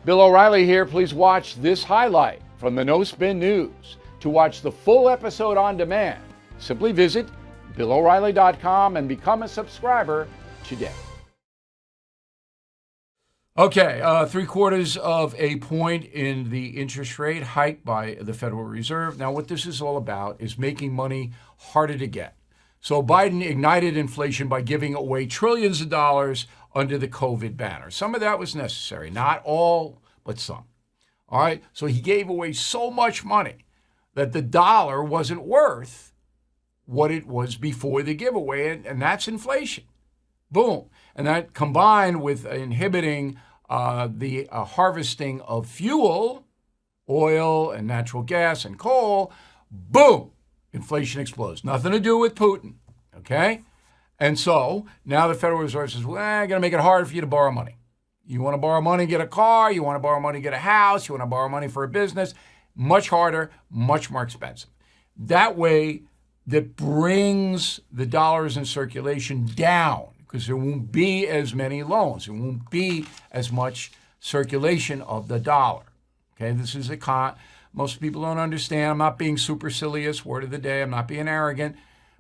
Bill O'Reilly here. Please watch this highlight from the No Spin News. To watch the full episode on demand, simply visit BillO'Reilly.com and become a subscriber today. Okay, 3/4 of a point in the interest rate hike by the Federal Reserve. Now, what this is all about is making money harder to get. So Biden ignited inflation by giving away trillions of dollars under the COVID banner. Some of that was necessary, not all, but some. All right, so he gave away so much money that the dollar wasn't worth what it was before the giveaway, and that's inflation. Boom. And that combined with inhibiting the harvesting of fuel, oil and natural gas and coal, boom, inflation explodes. Nothing to do with Putin, okay? And so now the Federal Reserve says, well, I'm going to make it harder for you to borrow money. You want to borrow money, get a car. You want to borrow money, get a house. You want to borrow money for a business. Much harder, much more expensive. That way, that brings the dollars in circulation down because there won't be as many loans. There won't be as much circulation of the dollar. Okay, this is most people don't understand. I'm not being supercilious, word of the day. I'm not being arrogant.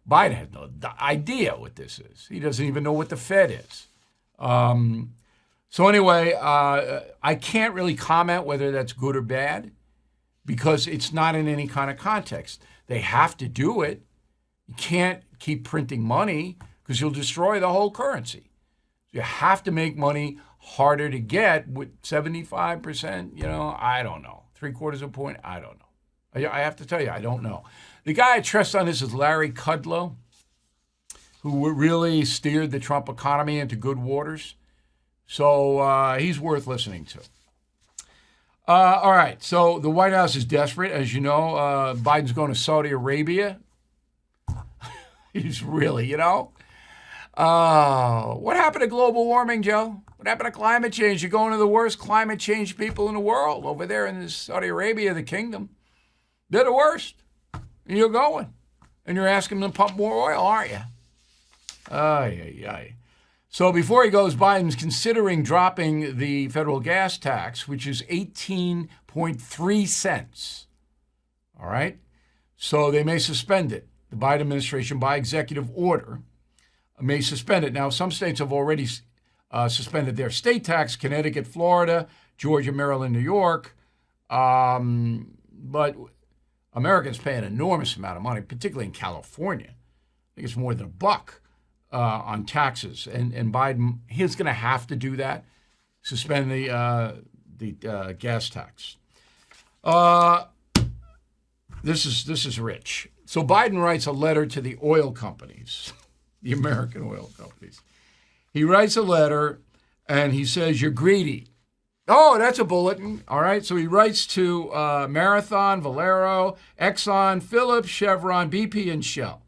Biden has no idea what this is. He doesn't even know what the Fed is. So anyway, I can't really comment whether that's good or bad because it's not in any kind of context. They have to do it. You can't keep printing money because you'll destroy the whole currency. You have to make money harder to get with 75%, I don't know. 3/4 point, I don't know. I have to tell you, I don't know. The guy I trust on this is Larry Kudlow, who really steered the Trump economy into good waters. So he's worth listening to. All right, so the White House is desperate. As you know, Biden's going to Saudi Arabia. He's really, what happened to global warming, Joe? What happened to climate change? You're going to the worst climate change people in the world over there in Saudi Arabia, the kingdom. They're the worst. And you're going. And you're asking them to pump more oil, aren't you? Ay. So before he goes, Biden's considering dropping the federal gas tax, which is 18.3 cents. All right? So they may suspend it. The Biden administration, by executive order, may suspend it. Now, some states have already suspended their state tax, Connecticut, Florida, Georgia, Maryland, New York. But Americans pay an enormous amount of money, particularly in California. I think it's more than $1 on taxes. And Biden, he's going to have to do that, suspend the gas tax. This is rich. So Biden writes a letter to the oil companies, the American oil companies. He writes a letter and he says, you're greedy. Oh, that's a bulletin. All right. So he writes to Marathon, Valero, Exxon, Phillips, Chevron, BP, and Shell.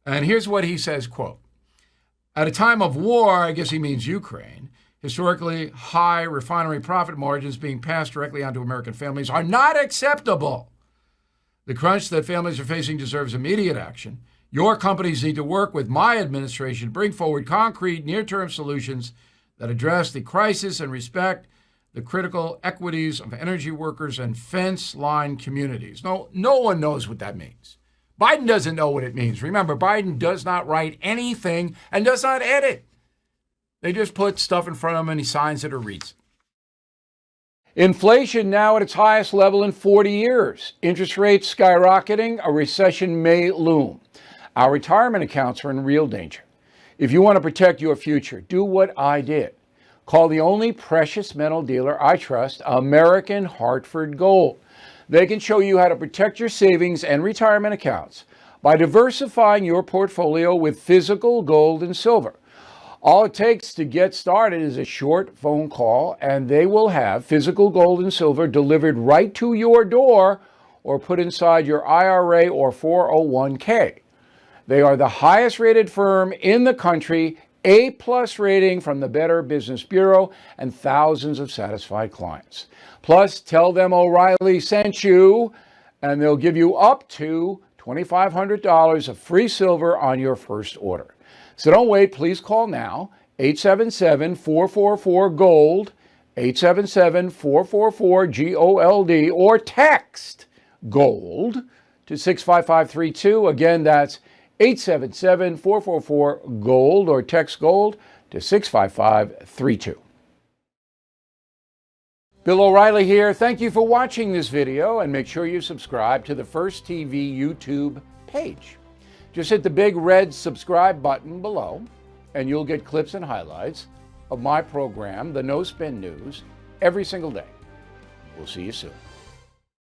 And here's what he says, quote, at a time of war, I guess he means Ukraine, historically high refinery profit margins being passed directly onto American families are not acceptable. The crunch that families are facing deserves immediate action. Your companies need to work with my administration to bring forward concrete near-term solutions that address the crisis and respect the critical equities of energy workers and fence-line communities. No one knows what that means. Biden doesn't know what it means. Remember, Biden does not write anything and does not edit. They just put stuff in front of him and he signs it or reads it. Inflation now at its highest level in 40 years. Interest rates skyrocketing. A recession may loom. Our retirement accounts are in real danger. If you want to protect your future, do what I did. Call the only precious metal dealer I trust, American Hartford Gold. They can show you how to protect your savings and retirement accounts by diversifying your portfolio with physical gold and silver. All it takes to get started is a short phone call, and they will have physical gold and silver delivered right to your door or put inside your IRA or 401k. They are the highest rated firm in the country, A+ rating from the Better Business Bureau, and thousands of satisfied clients. Plus, tell them O'Reilly sent you, and they'll give you up to $2,500 of free silver on your first order. So don't wait. Please call now, 877-444-GOLD, 877-444-GOLD, or text GOLD to 65532. Again, that's 877-444-GOLD, or text GOLD to 65532. Bill O'Reilly here. Thank you for watching this video, and make sure you subscribe to the First TV YouTube page. Just hit the big red subscribe button below, and you'll get clips and highlights of my program, The No Spin News, every single day. We'll see you soon.